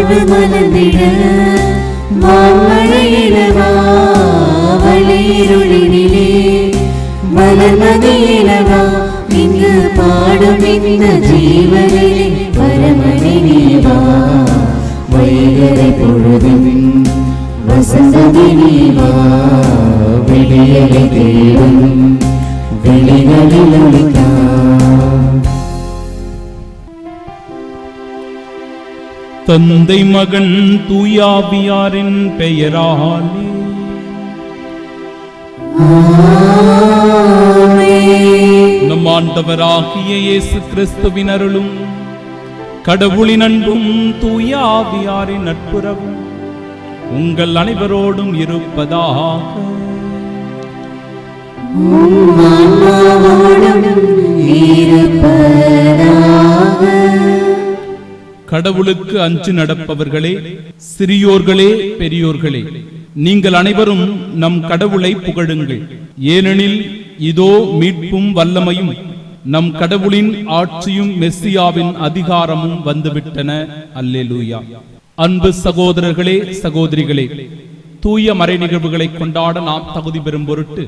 வாழ்வு மலர்ந்திட மாமழையிலவா வளையிருளினிலே மலர்மதியிலவா இங்கு பாடும் இந்த ஜீவனிலே பரமனிவா வைகரை பொழுதும் வசந்தமினிவா விடியலை தேடும் வெளிகளில் ஒளித்தா. தந்தை மகன் தூயாவியாரின் பெயராலே நம் ஆண்டவராகிய இயேசு கிறிஸ்துவின் அருளும் கடவுளின் அன்பும் தூயாவியாரின் நட்புறவும் உங்கள் அனைவரோடும் இருப்பதாக. கடவுளுக்கு அஞ்சு நடப்பவர்களே, சிறியோர்களே, பெரியோர்களே, நீங்கள் அனைவரும் நம் கடவுளை புகழுங்கள். ஏனெனில் இதோ மீட்பும் வல்லமையும் நம் கடவுளின் ஆட்சியும் மெஸ்ஸியாவின் அதிகாரமும் வந்துவிட்டன. அல்லேலூயா. அன்பு சகோதரர்களே, சகோதரிகளே, தூய மறை நிகழ்வுகளை கொண்டாட நாம் தகுதி பெறும் பொருட்டு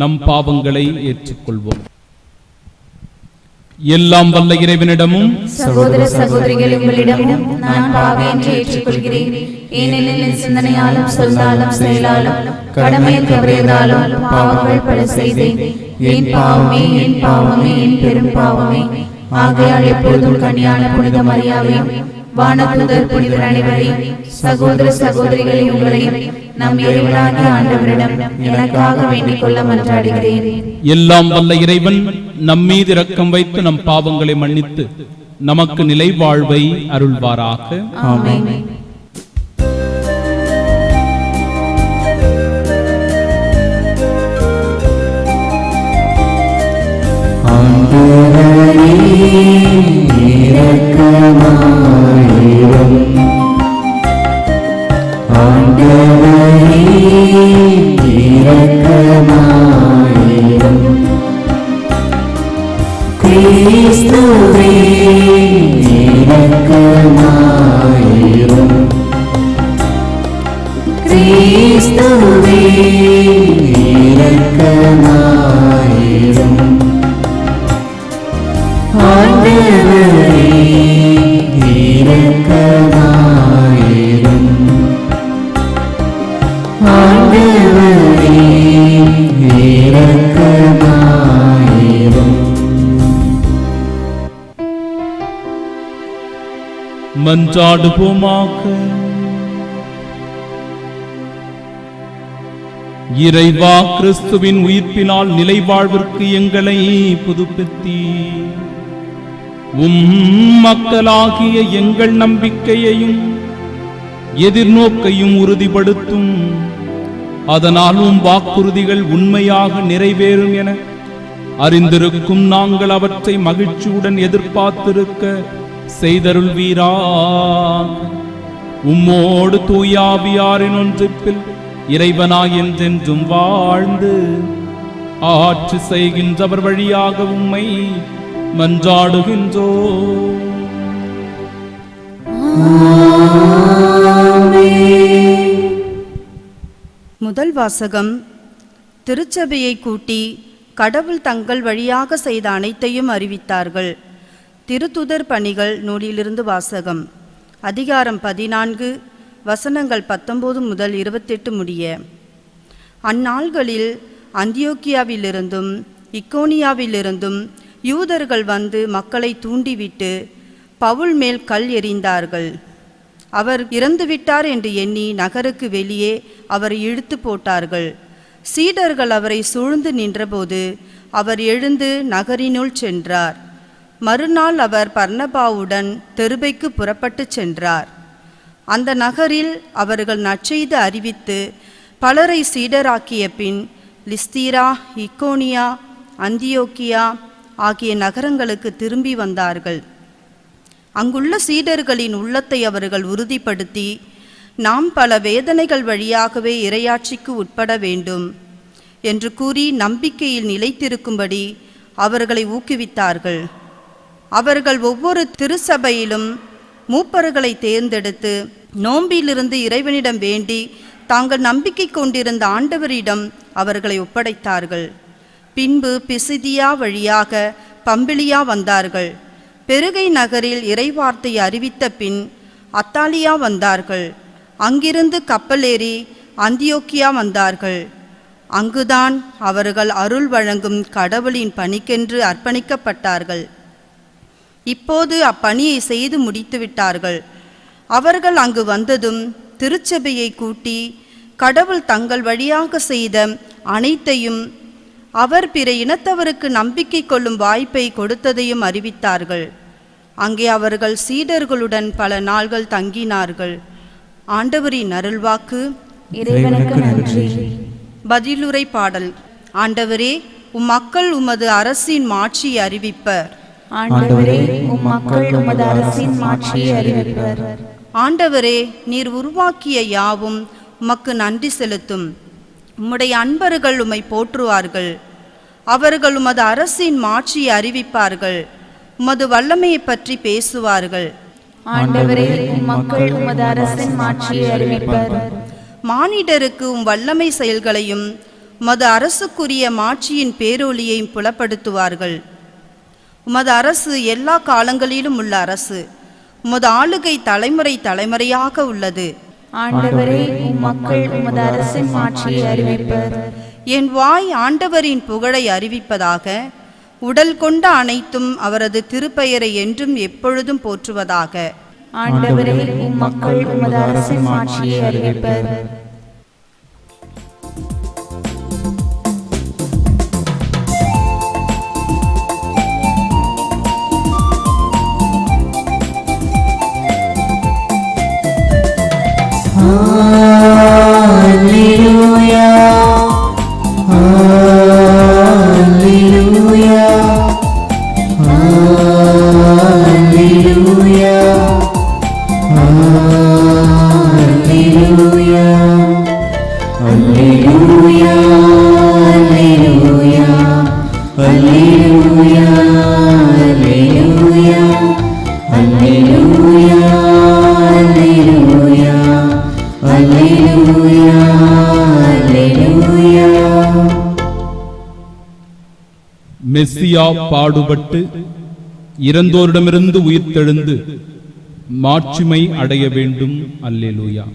நம் பாவங்களை ஏற்றுக்கொள்வோம். எல்லாம் வல்ல இறைவனிடமும் சகோதர சகோதரிகள் உங்களிடமும் நான் பாவியென்று ஏற்றுக்கொள்கிறேன். ஏனெனில் சிந்தனையாலும் சொல்லாலும் செயலாலும் கடமையில் தவறியதாலும் பாவங்கள் பல செய்தேன். என் பாவமே, என் பாவமே, என் பெரும் பாவமே. ஆகையால் எப்பொழுதும் கன்னியான புனித மரியாவையும் வானதூதர் புனிதர் அனைவரையும் சகோதர சகோதரிகளை உங்களையும் நம் இறைவனாகிய ஆண்டவரிடம் எனக்காக வேண்டிக் கொள்ள மன்றாடுகிறேன். எல்லாம் வல்ல இறைவன் நம் மீது இரக்கம் வைத்து நம் பாவங்களை மன்னித்து நமக்கு நிலை வாழ்வை அருள்வாராக. ஆமென். ஆண்டவரே இரக்கமாயிரும். ஆண்டவரே இரக்கமாயிரும். கிறிஸ்துவே இரக்கமாயிரும். கிறிஸ்துவே இரக்கமாயிரும். ஆண்டவரே இரக்கமாயிரும். ஆண்டவரே இரக்கமாயிரும். மன்றாடுவோமாக. இறைவா, கிறிஸ்துவின் உயிர்ப்பினால் நிலை வாழ்விற்கு எங்களை புதுப்பித்தி மக்களாகிய எங்கள் நம்பிக்கையையும் எதிர்நோக்கையும் உறுதிப்படுத்தும். அதனால் வாக்குறுதிகள் உண்மையாக நிறைவேறும் என அறிந்திருக்கும் நாங்கள் அவற்றை மகிழ்ச்சியுடன் எதிர்பார்த்திருக்க செய்தருள்வீராக. உம்மோடு தூயாவியாரின் ஒன்றிப்பில் இறைவனாய் என்றென்றும் வாழ்ந்து ஆட்சி செய்கின்றவர் வழியாக உம்மை மன்றாடுகின்றோ. முதல் வாசகம். திருச்சபையை கூட்டி கடவுள் தங்கள் வழியாக செய்த அனைத்தையும் அறிவித்தார்கள். திருத்துதர் பணிகள் நூலிலிருந்து வாசகம். அதிகாரம் 14, வசனங்கள் 19 முதல் 28 முடிய. அந்நாள்களில் அந்தியோக்கியாவிலிருந்தும் இக்கோனியாவிலிருந்தும் யூதர்கள் வந்து மக்களை தூண்டிவிட்டு பவுல் மேல் கல் எறிந்தார்கள். அவர் இறந்துவிட்டார் என்று எண்ணி நகருக்கு வெளியே அவரை இழுத்து போட்டார்கள். சீடர்கள் அவரை சூழ்ந்து நின்றபோது அவர் எழுந்து நகரினுள் சென்றார். மறுநாள் அவர் பர்னபாவுடன் தெருபைக்கு புறப்பட்டு சென்றார். அந்த நகரில் அவர்கள் நற்செய்தி அறிவித்து பலரை சீடராக்கிய பின் லிஸ்தீரா, இக்கோனியா, அந்தியோக்கியா ஆகிய நகரங்களுக்கு திரும்பி வந்தார்கள். அங்குள்ள சீடர்களின் உள்ளத்தை அவர்கள் உறுதிப்படுத்தி, நாம் பல வேதனைகள் வழியாகவே இறையாட்சிக்கு உட்பட வேண்டும் என்று கூறி நம்பிக்கையில் நிலைத்திருக்கும்படி அவர்களை ஊக்குவித்தார்கள். அவர்கள் ஒவ்வொரு திருச்சபையிலும் மூப்பர்களை தேர்ந்தெடுத்து நோம்பிலிருந்து இறைவனிடம் வேண்டி தாங்கள் நம்பிக்கை கொண்டிருந்த ஆண்டவரிடம் அவர்களை ஒப்படைத்தார்கள். பின்பு பிசிதியா வழியாக பம்பிலியா வந்தார்கள். பெருகை நகரில் இறைவார்த்தை அறிவித்த பின் அத்தாலியா வந்தார்கள். அங்கிருந்து கப்பலேறி அந்தியோக்கியா வந்தார்கள். அங்குதான் அவர்கள் அருள் வழங்கும் கடவுளின் பணிக்கென்று அர்ப்பணிக்கப்பட்டார்கள். இப்போது அப்பணியை செய்து முடித்துவிட்டார்கள். அவர்கள் அங்கு வந்ததும் திருச்சபையை கூட்டி கடவுள் தங்கள் வழியாக செய்த அனைத்தையும் அவர் பிற இனத்தவருக்கு நம்பிக்கை கொள்ளும் வாய்ப்பை கொடுத்ததையும் அறிவித்தார்கள். அங்கே அவர்கள் சீடர்களுடன் பல நாள்கள் தங்கினார்கள். ஆண்டவரின் அருள்வாக்கு. இறைவனுக்கு நன்றி. பதிலுரை பாடல். ஆண்டவரே, உம் மக்கள் உமது அரசின் மாட்சியை அறிவிப்பர். ஆண்டவரே, உம் மக்கள் உமது அரசின் மாட்சியை அறிவிப்பர். ஆண்டவரே, நீர் உருவாக்கிய யாவும் உமக்கு நன்றி செலுத்தும். உம்முடைய அன்பர்கள் உம்மை போற்றுவார்கள். அவர்கள் உமது அரசின் மாட்சியை அறிவிப்பார்கள். உமது வல்லமையை பற்றி பேசுவார்கள். ஆண்டவரே, உம் மக்கள் உமது அரசின் மாட்சியை அறிவிப்பர். மானிடருக்கு உம் வல்லமை செயல்களையும் உமது அரசுக்குரிய மாட்சியின் பேரொளியையும் புலப்படுத்துவார்கள். உமது அரசு எல்லா காலங்களிலும் உள்ள அரசு. உமது ஆளுகை தலைமுறை தலைமுறையாக உள்ளது. ஆண்டவரே, உம் மக்கள் உமது அரசின் மாட்சியை அறிவிப்பர். என் வாய் ஆண்டவரின் புகழை அறிவிப்பதாக. உடல் கொண்ட அனைத்தும் அவரது திருப்பெயரை என்றும் எப்பொழுதும் போற்றுவதாக. ஆண்டவரே, உம் மக்கள் உமது அரசின் மாட்சியை அறிவிப்பர். Hallelujah, Hallelujah, Hallelujah, Hallelujah, Hallelujah, Hallelujah, Hallelujah, Hallelujah, Hallelujah, Hallelujah, Hallelujah. Messiah பாடுபட்டு இறந்தோரிடமிருந்து உயிர்த்தெழுந்து மாட்சிமை அடைய வேண்டும். அல்லேலூயா.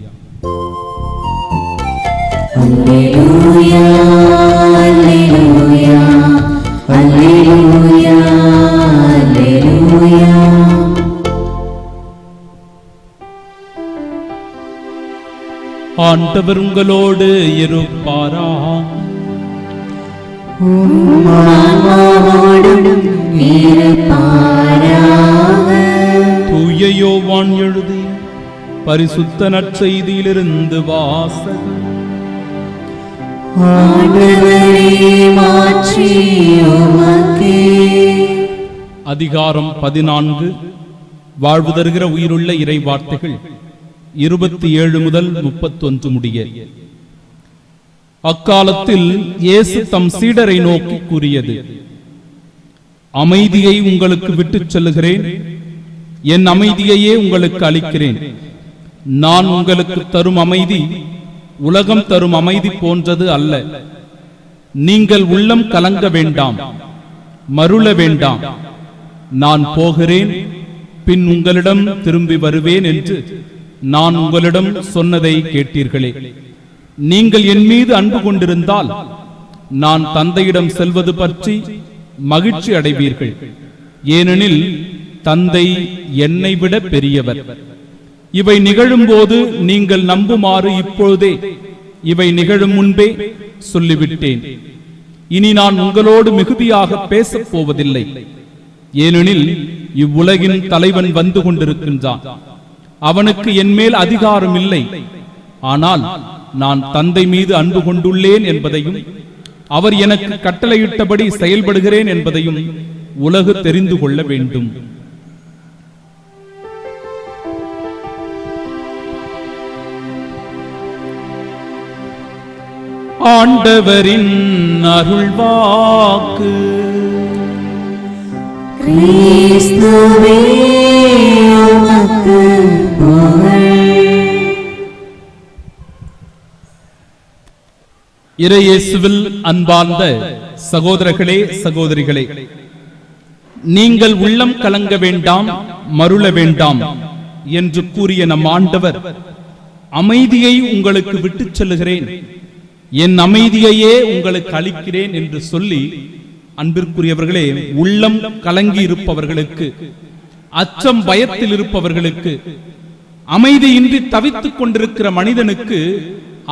Hallelujah, Hallelujah, Hallelujah, Hallelujah. ஆண்டவர் உங்களோடு இருப்பாராக. ஆன்மாவோடும் இருப்பாராக. தூய யோவான் எழுதிய பரிசுத்த நற்செய்தியிலிருந்து வாசகம். ஆண்டவரே, மாட்சி உமக்கே. அதிகாரம் 14. வாழ்வு தருகிற உயிருள்ள இறை வார்த்தைகள் 27 முதல் 31 முடிய. அக்காலத்தில் இயேசு தம் சீடரை நோக்கி கூறியது: அமைதியை உங்களுக்கு விட்டுச் செல்லுகிறேன், என் அமைதியையே உங்களுக்கு அளிக்கிறேன். நான் உங்களுக்கு தரும் அமைதி உலகம் தரும் அமைதி போன்றது அல்ல. நீங்கள் உள்ளம் கலங்க வேண்டாம், மருள வேண்டாம். நான் போகிறேன், பின் உங்களிடம் திரும்பி வருவேன் என்று நான் உங்களிடம் சொன்னதை கேட்டீர்களே. நீங்கள் என் மீது அன்பு கொண்டிருந்தால் நான் தந்தையிடம் செல்வது பற்றி மகிழ்ச்சி அடைவீர்கள். ஏனெனில் தந்தை என்னை விட பெரியவர். இவை நிகழும்போது நீங்கள் நம்புமாறு இப்பொழுதே இவை நிகழும் முன்பே சொல்லிவிட்டேன். இனி நான் உங்களோடு மிகுதியாக பேசப் போவதில்லை. ஏனெனில் இவ்வுலகின் தலைவன் வந்து கொண்டிருக்கின்றான். அவனுக்கு என் மேல் அதிகாரம் இல்லை. ஆனால் நான் தந்தை மீது அன்பு கொண்டுள்ளேன் என்பதையும் அவர் எனக்கு கட்டளையிட்டபடி செயல்படுகிறேன் என்பதையும் உலகு தெரிந்து கொள்ள வேண்டும். ஆண்டவரின் அருள்வாக்கு. கிறிஸ்துவே உமக்கு புகழ். இறையேசுவில் அன்பார்ந்த சகோதரர்களே சகோதரிகளே, நீங்கள் உள்ளம் கலங்க வேண்டாம், மருள வேண்டாம் என்று கூறிய நம் ஆண்டவர் அமைதியை உங்களுக்கு விட்டுச் செல்லுகிறேன், என் அமைதியையே உங்களுக்கு அளிக்கிறேன் என்று சொல்லி, அன்பிற்குரியவர்களே, உள்ளம் கலங்கி இருப்பவர்களுக்கு, அச்சம் பயத்தில் இருப்பவர்களுக்கு, அமைதியின்றி தவித்துக் கொண்டிருக்கிற மனிதனுக்கு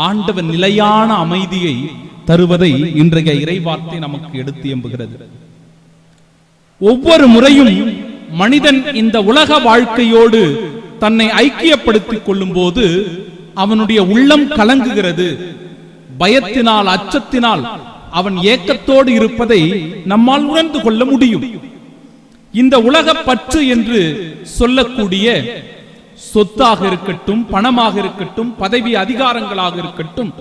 ஆண்டவர் நிலையான அமைதியை தருவதை இன்றைய இறைவார்த்தை நமக்கு எடுத்து எம்புகிறது. ஒவ்வொரு முறையும் மனிதன் இந்த உலக வாழ்க்கையோடு தன்னை ஐக்கியப்படுத்திக் கொள்ளும் போது அவனுடைய உள்ளம் கலங்குகிறது. பயத்தினால், அச்சத்தினால் அவன் ஏக்கத்தோடு இருப்பதை நம்மால் உணர்ந்து கொள்ள முடியும். இந்த உலக பற்று என்று சொல்லக்கூடிய சொத்தாக இருக்கட்டும், பணமாக இருக்கட்டும், பதவி அதிகாரங்களாக இருக்கட்டும்,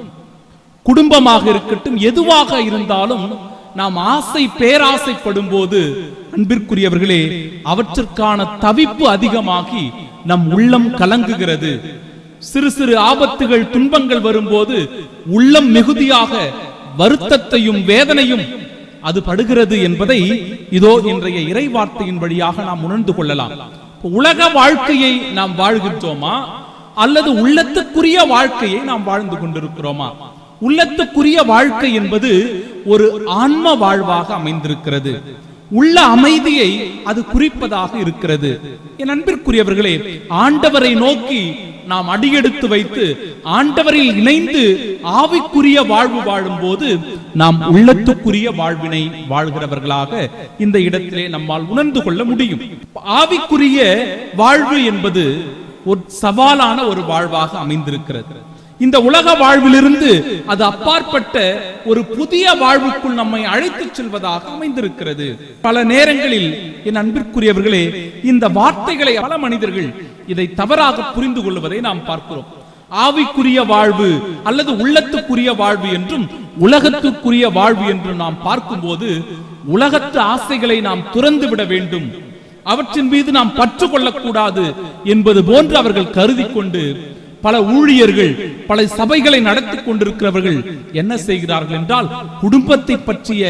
குடும்பமாக இருக்கட்டும், எதுவாக இருந்தாலும் நாம் ஆசை பேராசைப்படும் போது அன்பிற்குரியவர்களே, அவற்றிற்கான தவிப்பு அதிகமாகி நம் உள்ளம் கலங்குகிறது. சிறு சிறு ஆபத்துகள், துன்பங்கள் வரும்போது உள்ளம் மிகுதியாக வருத்தத்தையும் வேதனையும் அது படுகிறது என்பதை இதோ இன்றைய இறை வார்த்தையின் வழியாக நாம் உணர்ந்து கொள்ளலாம். உலக வாழ்க்கையை நாம் வாழ்கின்றோமா அல்லது உள்ளத்துக்குரிய வாழ்க்கையை நாம் வாழ்ந்து கொண்டிருக்கிறோமா? உள்ளத்துக்குரிய வாழ்க்கை என்பது ஒரு ஆன்ம வாழ்வாக அமைந்திருக்கிறது. உள்ள அமைதியை அது குறிப்பதாக இருக்கிறது. என் அன்பிற்குரியவர்களே, ஆண்டவரை நோக்கி நாம் அடியெடுத்து வைத்து ஆண்டவரில் இணைந்து ஆவிக்குரிய வாழ்வு வாழும் போது நாம் உள்ளத்துக்குரிய வாழ்வினை வாழ்கிறவர்களாக இந்த இடத்திலே நம்மால் உணர்ந்து கொள்ள முடியும். ஆவிக்குரிய வாழ்வு என்பது ஒரு சவாலான ஒரு வாழ்வாக அமைந்திருக்கிறது. இந்த உலக வாழ்விலிருந்து அது அப்பாற்பட்ட ஒரு புதிய வாழ்வுக்குள் நம்மை அழைத்துச் செல்வதாக அமைந்திருக்கிறது. பல நேரங்களில் என் அன்பிற்குரியவர்களே, இந்த வார்த்தைகளை பல மனிதர்கள் இதை தவறாக புரிந்து கொள்வதை நாம் பார்க்கிறோம். ஆவிக்குரிய வாழ்வு அல்லது உள்ளத்துக்குரிய வாழ்வு என்றும் உலகத்துக்குரிய வாழ்வு என்றும் நாம் பார்க்கும்போது உலகத்து ஆசைகளை நாம் துறந்து விட வேண்டும், அவற்றின் மீது நாம் பற்று கொள்ளக்கூடாது என்பது போன்று அவர்கள் கருதி கொண்டு பல ஊழியர்கள், பல சபைகளை நடத்தி கொண்டிருக்கிறவர்கள் என்ன செய்கிறார்கள் என்றால், குடும்பத்தை பற்றிய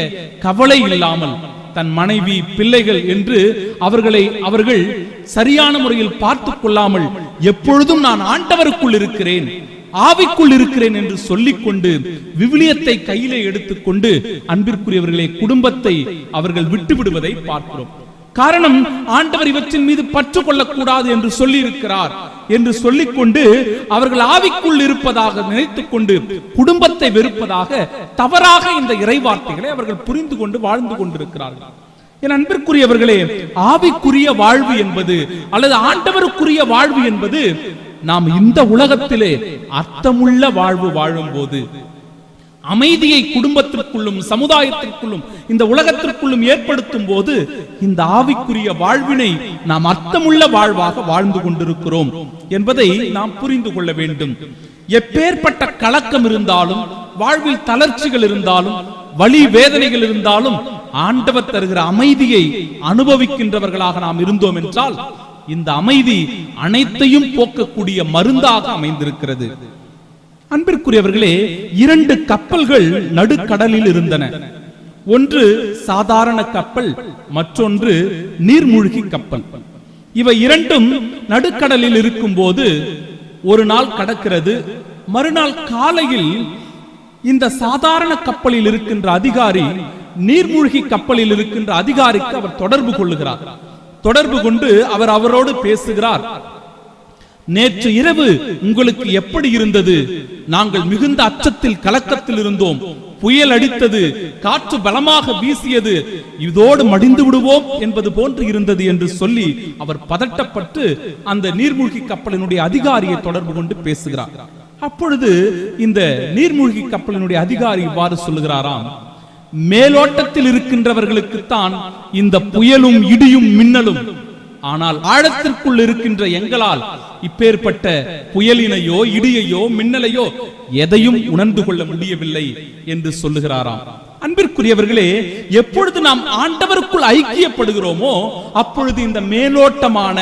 கவலை இல்லாமல் தன் மனைவி, பிள்ளைகள் என்று அவர்கள் சரியான முறையில் பார்த்துக் கொள்ளாமல் எப்பொழுதும் நான் ஆண்டவருக்குள் இருக்கிறேன், ஆவிக்குள் இருக்கிறேன் என்று சொல்லிக்கொண்டு விவிலியத்தை கையிலே எடுத்துக்கொண்டு அன்பிற்குரியவர்களே, குடும்பத்தை அவர்கள் விட்டுவிடுவதை பார்க்கிறோம். காரணம், ஆண்டவர் இவற்றின் மீது பற்று கொள்ளக்கூடாது என்று சொல்லி இருக்கிறார் என்று சொல்லிக்கொண்டு அவர்கள் ஆவிக்குள் இருப்பதாக நினைத்துக் கொண்டு குடும்பத்தை வெறுப்பதாக தவறாக இந்த இறைவார்த்தைகளை அவர்கள் புரிந்து கொண்டு வாழ்ந்து கொண்டிருக்கிறார்கள். என் அன்பிற்குரியவர்களே, ஆவிக்குரிய வாழ்வு என்பது அல்லது ஆண்டவருக்குரிய வாழ்வு என்பது நாம் இந்த உலகத்திலே அர்த்தமுள்ள வாழ்வு வாழும் போது, அமைதியை குடும்பத்திற்குள்ளும் சமுதாயத்திற்குள்ளும் இந்த உலகத்திற்குள்ளும் ஏற்படுத்தும் போது இந்த ஆவிக்குரிய வாழ்வினை நாம் அர்த்தமுள்ள வாழ்வாக வாழ்ந்து கொண்டிருக்கிறோம் என்பதை நாம் புரிந்து கொள்ள வேண்டும். எப்பேற்பட்ட கலக்கம் இருந்தாலும், வாழ்வில் தளர்ச்சிகள் இருந்தாலும், வலி வேதனைகள் இருந்தாலும் ஆண்டவர் தருகிற அமைதியை அனுபவிக்கின்றவர்களாக நாம் இருந்தோம் என்றால் இந்த அமைதி அனைத்தையும் போக்கக்கூடிய மருந்தாக அமைந்திருக்கிறது. அன்பிற்குரியவர்களே, 2 கப்பல்கள் நடுக்கடலில் இருந்தன. ஒன்று சாதாரண கப்பல், மற்றொன்று நீர்மூழ்கி கப்பல். இவை இரண்டும் நடுக்கடலில் இருக்கும் போது ஒரு நாள் கடக்கிறது. மறுநாள் காலையில் இந்த சாதாரண கப்பலில் இருக்கின்ற அதிகாரி நீர்மூழ்கி கப்பலில் இருக்கின்ற அதிகாரிக்கு அவர் தொடர்பு கொள்ளுகிறார். தொடர்பு கொண்டு அவரோடு பேசுகிறார். நேற்று இரவு உங்களுக்கு எப்படி இருந்தது? நாங்கள் மிகுந்த அச்சத்தில் கலக்கத்தில் இருந்தோம். புயல் அடித்தது, காற்று பலமாக வீசியது, இதோடு மடிந்து விடுவோம் என்பது போன்று இருந்தது என்று சொல்லி அவர் பதட்டப்பட்டு அந்த நீர்மூழ்கி கப்பலினுடைய அதிகாரியை தொடர்பு கொண்டு பேசுகிறார். அப்பொழுது இந்த நீர்மூழ்கி கப்பலினுடைய அதிகாரி இவ்வாறு சொல்லுகிறாராம், மேலோட்டத்தில் இருக்கின்றவர்களுக்குத்தான் இந்த புயலும் இடியும் மின்னலும், ஆனால் ஆழத்திற்குள் இருக்கின்ற எங்களால் இப்பேற்பட்ட புயலினையோ இடியையோ மின்னலையோ எதையும் உணர்ந்து கொள்ள முடியவில்லை என்று சொல்லுகிறாராம். அன்பிற்குரியவர்களே, எப்பொழுது நாம் ஆண்டவருக்குள் ஐக்கியப்படுகிறோமோ அப்பொழுது இந்த மேலோட்டமான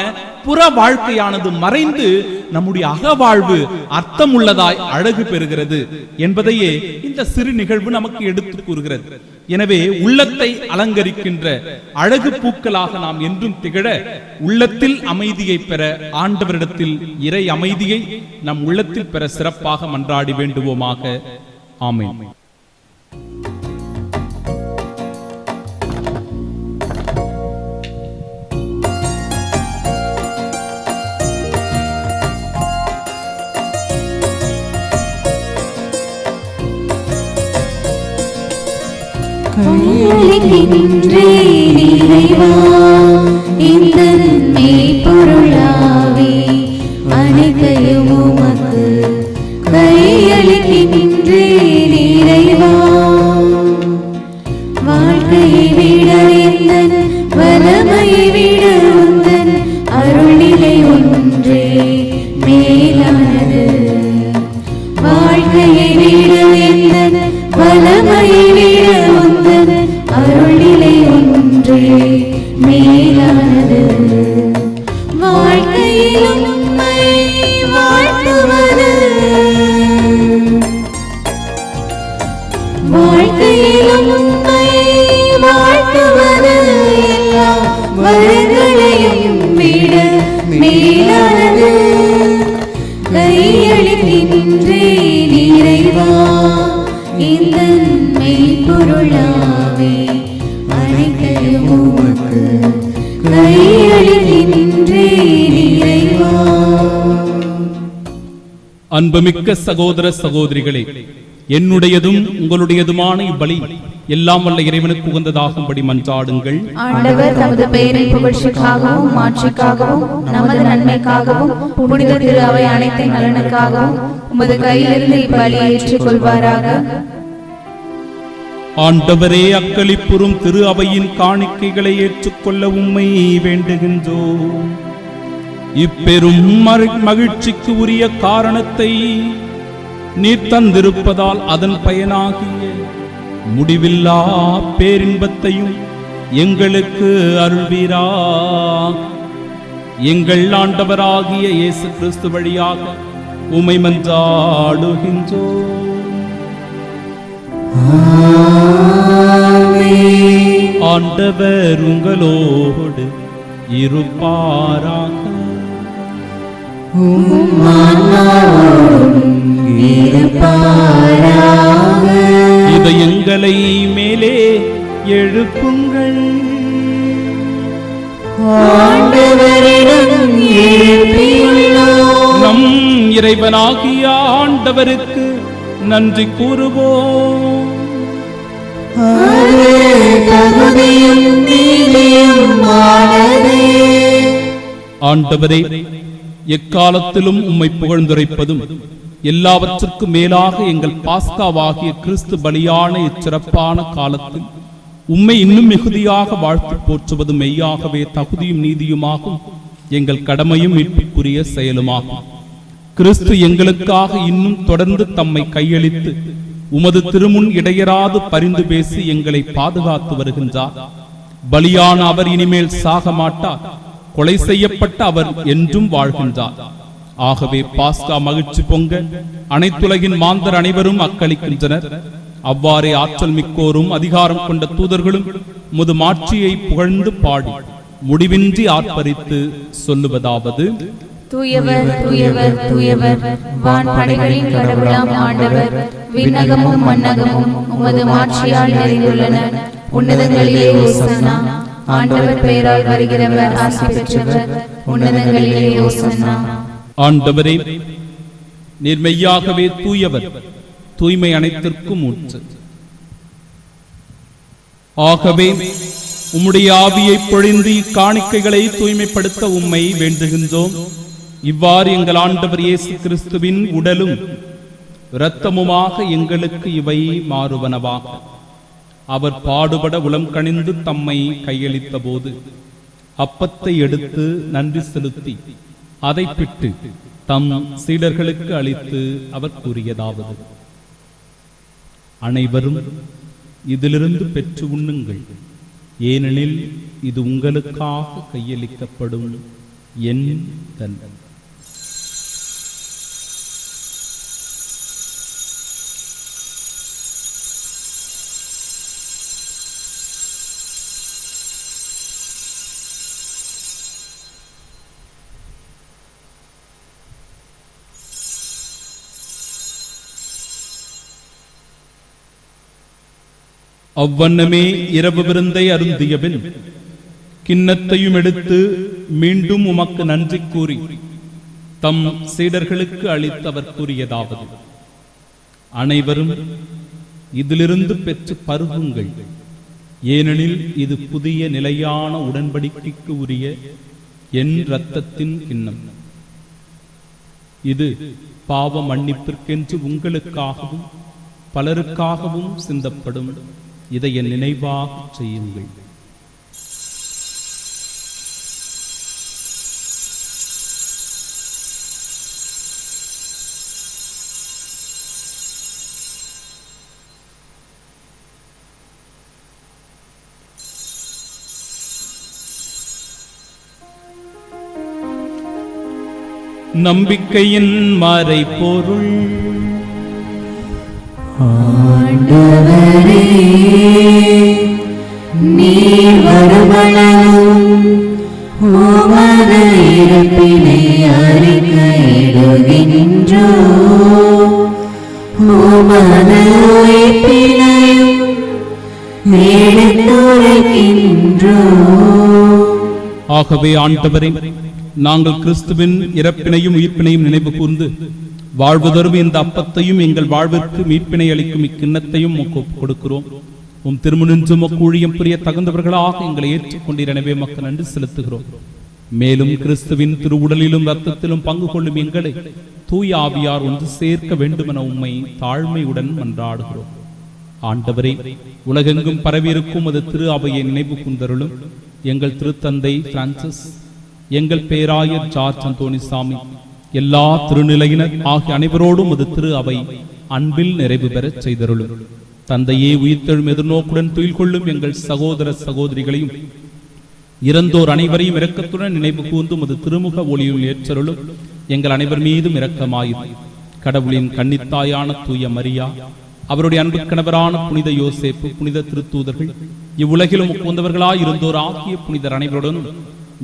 புற வாழ்க்கையானது மறைந்து நம்முடைய அகவாழ்வு அர்த்தமுள்ளதாய் அழகு பெறுகிறது என்பதையே இந்த சிறு நிகழ்வு நமக்கு எடுத்து கூறுகிறது. எனவே உள்ளத்தை அலங்கரிக்கின்ற அழகு பூக்களாக நாம் என்றும் திகழ, உள்ளத்தில் அமைதியை பெற ஆண்டவரிடத்தில் இறை அமைதியை நம் உள்ளத்தில் பெற சிறப்பாக மன்றாடி வேண்டுவோமாக. ஆமென். கையளிக்கின்றேன் இறைவா இந்த மெய்ப்பொருளாவே, அனைத்தையும் உமக்கு கையளிக்கின்றேன் இறைவா. வாழ்க்கையை விட எந்தன் வலமையை விட உந்தன் அருள்நிலை ஒன்றே மேலானது. வாழ்க்கையை விட எந்தன் வலமையை விட உந்தன் அருள்நிலை ஒன்றே மேலானது. வாழ்க்கையில் உம்மை வாழ்த்துவது, வாழ்க்கையில் உம்மை வாழ்த்துவது எல்லா வரங்களையும் விட மேலானது. கையளிக்கின்றேன் இறைவா இந்த மெய்ப்பொருளாவே, அனைத்தையும் உமக்கு கையளிக்கின்றேன் இறைவா. அன்புமிக்க சகோதர சகோதரிகளே, என்னுடையதும் உங்களுடையதுமான இப்பலி எல்லாம் வல்ல இறைவனுக்கு உகந்ததாகும்படி மன்றாடுங்கள். ஆண்டவர் தமது பெயரின் புகழ்ச்சிக்காகவும் மாட்சிக்காகவும் நமது நன்மைக்காகவும் புனித திரு அவை அனைத்தின் நலனுக்காகவும் உமது கையிலிருந்து இப்பலியை ஏற்றுக்கொள்வாராக. ஆண்டவரே, அக்களிப்புறும் திரு அவையின் காணிக்கைகளை ஏற்றுக்கொள்ள உம்மை வேண்டுகின்றோம். இப்பெரும் மகிழ்ச்சிக்கு உரிய காரணத்தை நீர் தந்திருப்பதால் அதன் பயனாகிய முடிவில்லா பேரின்பத்தையும் எங்களுக்கு அருள்வீராக. எங்கள் ஆண்டவராகிய இயேசு கிறிஸ்து வழியாக உம்மை மன்றாடுகின்றோம். ஆண்டவர் உங்களோடு இருப்பாராக. இதயங்களை மேலே எழுப்புங்கள். நம் இறைவனாகிய ஆண்டவருக்கு நன்றி கூறுவோம். ஆண்டவரே, எக்காலத்திலும் உம்மை புகழ்ந்துரைப்பதும் எல்லாவற்றுக்கும் மேலாக எங்கள் பாஸ்காவாகிய கிறிஸ்து பலியான இச்சிறப்பான காலத்தில் உம்மை இன்னும் மிகுதியாக வாழ்த்து போற்றுவது மெய்யாகவே தகுதியும் நீதியுமாகும், எங்கள் கடமையும் மீட்புக்குரிய செயலுமாகும். கிறிஸ்து எங்களுக்காக இன்னும் தொடர்ந்து தம்மை கையளித்து உமது திருமுன் இடையராது பரிந்து பேசி எங்களை பாதுகாத்து வருகின்றார். பலியான அவர் இனிமேல் சாக மாட்டார். கொலை செய்யப்பட்ட அவர் என்றும் வாழ்கின்றார். ஆகவே பாஸ்கா மகிழ்ச்சி பொங்க அனைத்துலகின் மாந்தர் அனைவரும் அக்களிக்கின்றனர். அவ்வாறே ஆற்றல் மிக்கோரும் அதிகாரம் கொண்ட தூதர்களும் முது மாட்சியை புகழ்ந்து பாடி முடிவின்றி ஆர்ப்பரித்து சொல்லுவதாவது: தூயவர் தூயவர் தூயவர், வான் படைகளின் கடவுளாம் ஆண்டவர், விண்ணகமும் மண்ணகமும் உமது மாட்சியால் நிறைந்துள்ளன. உன்னதங்களிலே ஓசன்னா. ஆண்டவர் பெயரால் வருகிறவர் ஆசி பெற்றவர். உன்னதங்களிலே ஓசன்னா. ஆண்டவரே, நீர் மெய்யாகவே தூயவர், தூய்மை அனைத்திற்கும் ஊற்று. ஆகவே உம்முடைய ஆவியை பொழிந்து காணிக்கைகளை தூய்மைப்படுத்த உம்மை வேண்டுகின்றோம். இவ்வாறு எங்கள் ஆண்டவர் இயேசு கிறிஸ்துவின் உடலும் இரத்தமுமாக எங்களுக்கு இவை மாறுவனவாக. அவர் பாடுபட உளம் கனிந்து தம்மை கையளித்த போது அப்பத்தை எடுத்து நன்றி செலுத்தி அதை பிட்டு தம் சீடர்களுக்கு அளித்து அவர் கூறியதாவது: அனைவரும் இதிலிருந்து பெற்று உண்ணுங்கள், ஏனெனில் இது உங்களுக்காக கையளிக்கப்படும் என் தன். அவ்வண்ணமே இரவு விருந்தை அருந்தியபின் கிண்ணத்தையும் எடுத்து மீண்டும் உமக்கு நன்றி கூறி தம் சீடர்களுக்கு அளித்தவர் கூறியதாவது: அனைவரும் இதிலிருந்து பெற்று பருகுங்கள், ஏனெனில் இது புதிய நிலையான உடன்படிக்கைக்கு உரிய என் இரத்தத்தின் கிண்ணம். இது பாவ மன்னிப்பிற்கென்று உங்களுக்காகவும் பலருக்காகவும் சிந்தப்படும். இதை என் நினைவாக செய்யுங்கள். நம்பிக்கையின் மறைபொருள். ஆண்டவரே, நீர் வருமளவும் உமது இறப்பினை அறிக்கையிடுகின்றோம், உமது உயிர்ப்பினையும் எடுத்துரைக்கின்றோம். ஆகவே ஆண்டவரே, நாங்கள் கிறிஸ்துவின் இறப்பினையும் உயிர்ப்பினையும் நினைவு கூர்ந்து வாழ்வு தரும் இந்த அப்பத்தையும் எங்கள் வாழ்விற்கு மீட்பினை அளிக்கும் இக்கிண்ணத்தையும் கொடுக்கிறோம். உம் திருமுனின்றும் ஊழியம் புரிய தகுந்தவர்களாக எங்களை ஏற்றுக்கொண்டீர். எனவே மக்கள் நன்றி செலுத்துகிறோம். மேலும் கிறிஸ்துவின் திருவுடலிலும் இரத்தத்திலும் பங்கு கொள்ளும் எங்களை தூய ஆவியார் ஒன்று சேர்க்க வேண்டுமென உம்மை தாழ்மையுடன் மன்றாடுகிறோம். ஆண்டவரே, உலகெங்கும் பரவியிருக்கும் அது திரு அவையை நினைவு கூர்ந்தருளும். எங்கள் திருத்தந்தை பிரான்சிஸ், எங்கள் பேராயர் ஜார்ஜ் அந்தோணிசாமி, எல்லா திருநிலையினர் ஆகிய அனைவரோடும் அது திரு அவை அன்பில் நிறைவு பெறச் செய்தருளும். தந்தையே, உயிர்த்தெழும் எதிர்நோக்குடன் துயில் கொள்ளும் எங்கள் சகோதர சகோதரிகளையும் இறந்தோர் அனைவரையும் இரக்கத்துடன் நினைவு கூர்ந்தும் அது திருமுக ஒளியுள் ஏற்றருளும். எங்கள் அனைவர் மீதும் இரக்கமாயிரு. கடவுளின் கன்னித்தாயான தூய மரியா, அவருடைய அன்பு கணவரான புனித யோசேப்பு, புனித திருத்தூதர்கள், இவ்வுலகிலும் உகந்தவர்களாய் இருந்தோர் ஆகிய புனிதர் அனைவருடனும்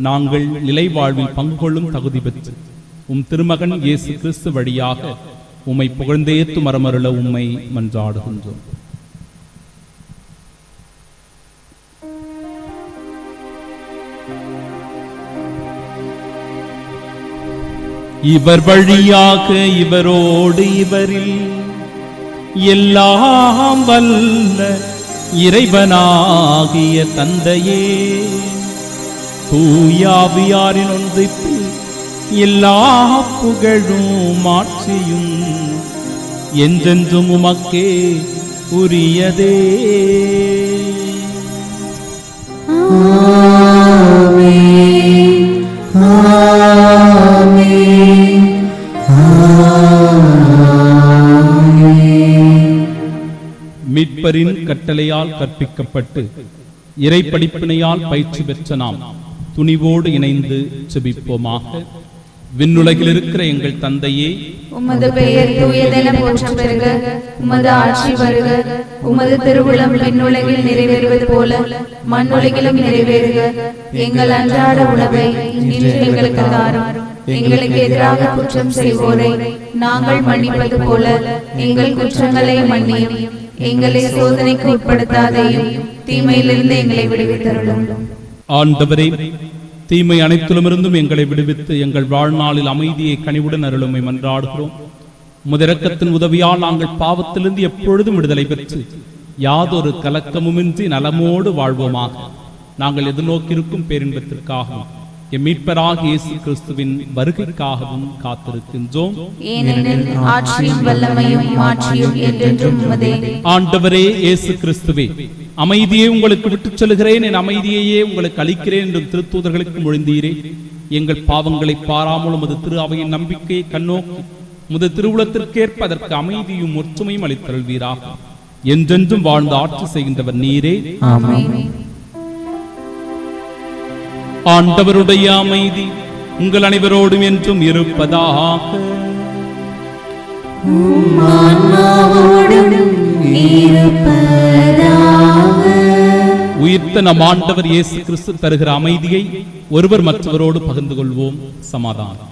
நாங்கள் நிலை வாழ்வில் பங்கு கொள்ளும் தகுதி பெற்று உம் திருமகன் இயேசு கிறிஸ்து வழியாக உம்மை புகழ்ந்தேத்து மரமருள உம்மை மன்றாடுகின்றோம். இவர் வழியாக இவரோடு இவரில் எல்லாம் வல்ல இறைவனாகிய தந்தையே, தூயாவியாரின் ஒன்றிப்பு எல்லா புகழும் ஆட்சியும் என்றென்றும் உமக்கே உரியதே. ஆமென், ஆமென், ஆமென். மீட்பரின் கட்டளையால் கற்பிக்கப்பட்டு இறை படிப்பினையால் பயிற்சி பெற்ற நாம் துணிவோடு இணைந்து செபிப்போமாக. விண்ணுலகில் இருக்கிற எங்கள் தந்தையே, உமது பெயர் தூயதென போற்றப் பெறுக. உமது ஆட்சி வருக. உமது திருவுளம் விண்ணுலகில் நிறைவேறுவது போல மண்ணுலகிலும் நிறைவேறுக. எங்கள் அன்றாட உணவை இன்று எங்களுக்கு தாரும். எங்களுக்கு எதிராக குற்றம் செய்வோரை நாங்கள் மன்னிப்பது போல எங்கள் குற்றங்களை மன்னியும். எங்களை சோதனைக்கு உட்படுத்தாதையும் தீமையிலிருந்து எங்களை விடுவித்தருளும். ஆண்டவரே, தீமை அனைத்திலுமிருந்தும் எங்களை விடுவித்து எங்கள் வாழ்நாளில் அமைதியை கனிவுடன் அருளுமை மன்றாடுகிறோம். முதரக்கத்தின் உதவியால் நாங்கள் பாவத்திலிருந்து எப்பொழுதும் விடுதலை பெற்று யாதொரு கலக்கமுமின்றி நலமோடு வாழ்வோமாக. நாங்கள் எதிர்நோக்கியிருக்கும் பேரின்பத்திற்காகவும் எம் மீட்பராகிய இயேசு கிறிஸ்துவின் வருகைக்காகவும் காத்திருக்கின்றோம். ஏனெனில் ஆட்சியும் வல்லமையும் மாட்சியும் என்றென்றும் உமதே. ஆண்டவரே இயேசு கிறிஸ்துவே, அமைதியை உங்களுக்கு விட்டுச் செல்கிறேன், என் அமைதியையே உங்களுக்கு அளிக்கிறேன் என்றும் திருத்தூதர்களுக்கு மொழிந்தீரே. எங்கள் பாவங்களை பாராமல் உமது திரு அவையின் நம்பிக்கையை கண்ணோக்கி உமது திருவுளத்திற்கேற்ப அதற்கு அமைதியும் ஒற்றுமையும் அளித்தருள்வீராக. என்றென்றும் வாழ்ந்து ஆட்சி செய்கின்றவர் நீரே. ஆமென். ஆண்டவருடைய அமைதி உங்கள் அனைவரோடும் என்றும் இருப்பதாக. உயிர்த்த நம் ஆண்டவர் இயேசு கிறிஸ்து தருகிற அமைதியை ஒருவர் மற்றவரோடு பகிர்ந்து கொள்வோம். சமாதானம்.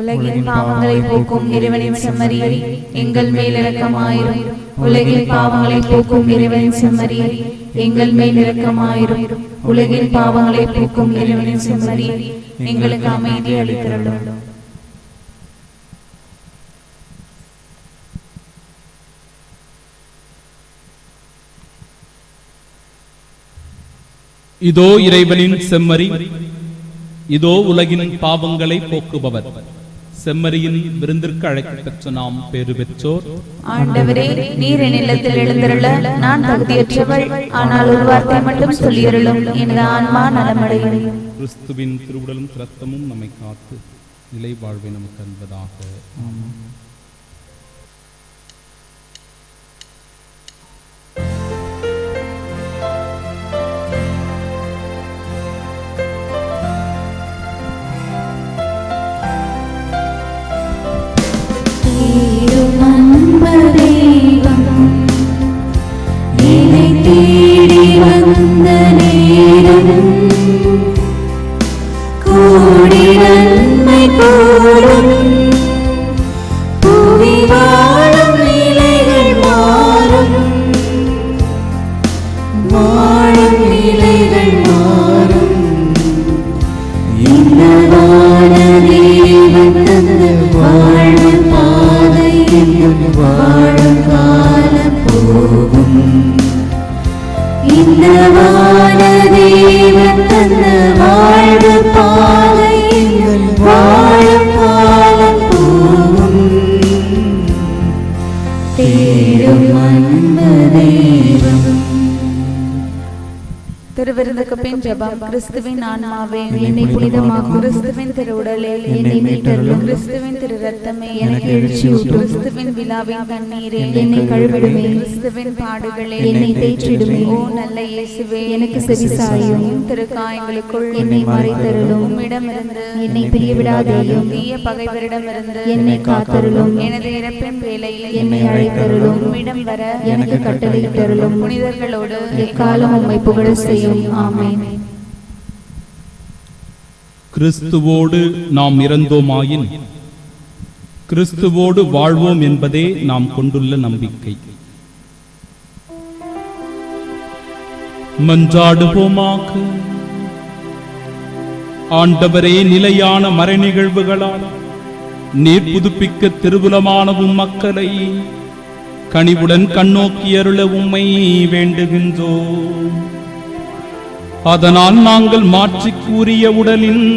உலகின் பாவங்களை போக்கும் இறைவனின் செம்மறியை எங்கள் மேல் இரக்கமாயிரும். உலகின் பாவங்களை போக்கும் இறைவனின் செம்மறியை எங்கள் மேல் இரக்கமாயிரும். உலகின் பாவங்களை போக்கும் இறைவனின் செம்மறியை எங்களுக்கு அமைதி அளித்தருளும். இதோ இறைவனின் செம்மறி, இதோ உலகின் பாவங்களை போக்குபவர். செம்மறியின் விருந்திற்கு அழைக்கப்பெற்ற நாம் பேறு பெற்றோர். ஆண்டவரே, நீர் என் இல்லத்தில் எழுந்தருள நான் தகுதியற்றவள். ஆனால் ஒரு வார்த்தை மட்டும் சொல்லியருளும், எனது ஆன்மா நலமடையும். கிறிஸ்துவின் திருவுடலும் இரத்தமும் நம்மை காத்து நிலை வாழ்வை நமக்கு அன்பதாக. தேடி வந்த நேரம் கோடி நன்மை கூடும். புவி வாழும் நிலைகள் மாறும், வாழும் நிலைகள் மாறும். இந்த வானதேவன் தந்த வாழ்வு பாதையில் வாழும் காலம் போகும். இந்த வானதேவன் தந்த வாழ்வு பாதையில் வாழும் காலம் போகும். தேடும் அன்பு தெய்வம். திருவிருந்துக்கு பின் ஜெபம். கிறிஸ்துவின் ஆன்மாவே என்னை புனிதமாக்கும். கிறிஸ்துவின் திருவுடலே என்னை மீட்டருளும். கிறிஸ்துவின் திரு ரத்தமே எனக்கு எழுச்சியூட்டும். கிறிஸ்துவின் விழாவின் தண்ணீரே என்னை கழுவிடுமே. கிறிஸ்துவின் பாடுகளே என்னை தேற்றிடுமே. ஓ நல்ல இயேசுவே, எனக்கு செவிசாயும். திருக்காயங்களுக்குள் என்னை மறைத்தருளும். உம்மிடமிருந்து என்னை பிரியவிடாதேயும். தீய பகைவரிடமிருந்து என்னை காத்தருளும். எனது இறப்பின் வேளையில் என்னை அழைத்தருளும். உம்மிடம் வர எனக்கு கட்டளையிட்டருளும். புனிதர்களோடு எக்காலம் உம்மை புகழ செய்யும். ஆமென். கிறிஸ்துவோடு நாம் இறந்தோமாயின் கிறிஸ்துவோடு வாழ்வோம் என்பதே நாம் கொண்டுள்ள நம்பிக்கை. மன்றாடுவோமாக. ஆண்டவரே, நிலையான மறை நிகழ்வுகளால் நீர் புதுப்பிக்க திருவுலமான மக்களை கனிவுடன் கண்ணோக்கி அருள உம்மை வேண்டுகின்றோம். அதனால் நாங்கள் மாற்றி கூறிய உடலின்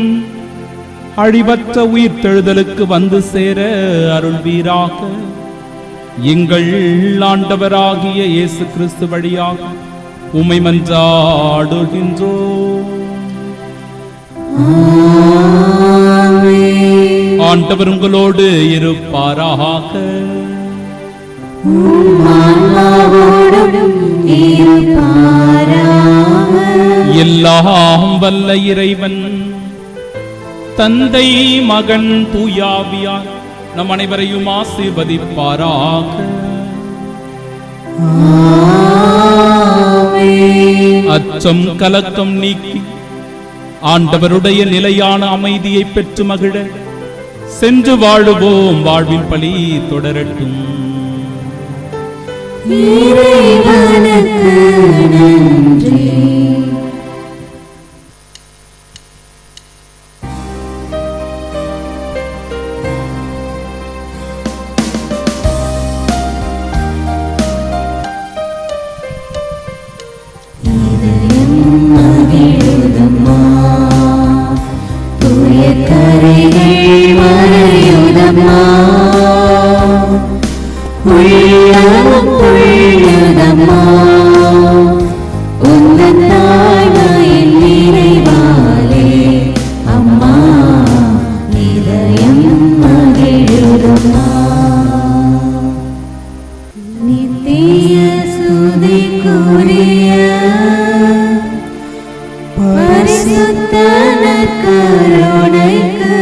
அழிவற்ற உயிர்த்தெழுதலுக்கு வந்து சேர அருள்வீராக. எங்கள் ஆண்டவராகிய இயேசு கிறிஸ்து வழியாக உம்மை மன்றாடுகின்றோம். ஆண்டவர் உங்களோடு இருப்பாராக. எல்லாம் வல்ல இறைவன் தந்தை, மகன், தூயாவியார் நம் அனைவரையும் ஆசீர்வதிப்பாராக. அச்சம் கலக்கம் நீக்கி ஆண்டவருடைய நிலையான அமைதியை பெற்று மகிழ சென்று வாழுவோம். வாழ்வின் பலி தொடரட்டும். இறைவனுக்கு நன்றி. இதயம் மகிழுதம்மா, தூய கரைகள் மறையுதம்மா. உள்ளம் பொழியுதம்மா, உந்தன் கருணைக்கு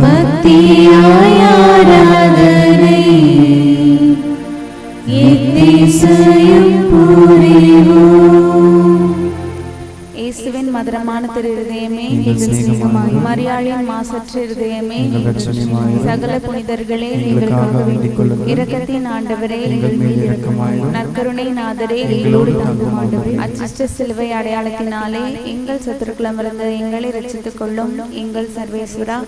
பக்தியாய் ஆராதனை எத்திசையும் புரிவோம். இயேசுவின் மதுரமான திரு இருதயமே, மரியாளின் மாசற்ற இருதயமே, சகல புனிதர்களே, இரக்கத்தின் ஆண்டவரே, நற்கருணை நாதரே, அச்சிஷ்ட சிலுவை அடையாளத்தினாலே எங்கள் சத்துருக்களமிருந்து எங்களை ரட்சித்துக் கொள்ளும் எங்கள் சர்வேஸ்வரா,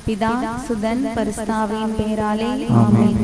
பிதா, சுதன், பரிசுத்த ஆவியின் பெயராலே ஆமென்.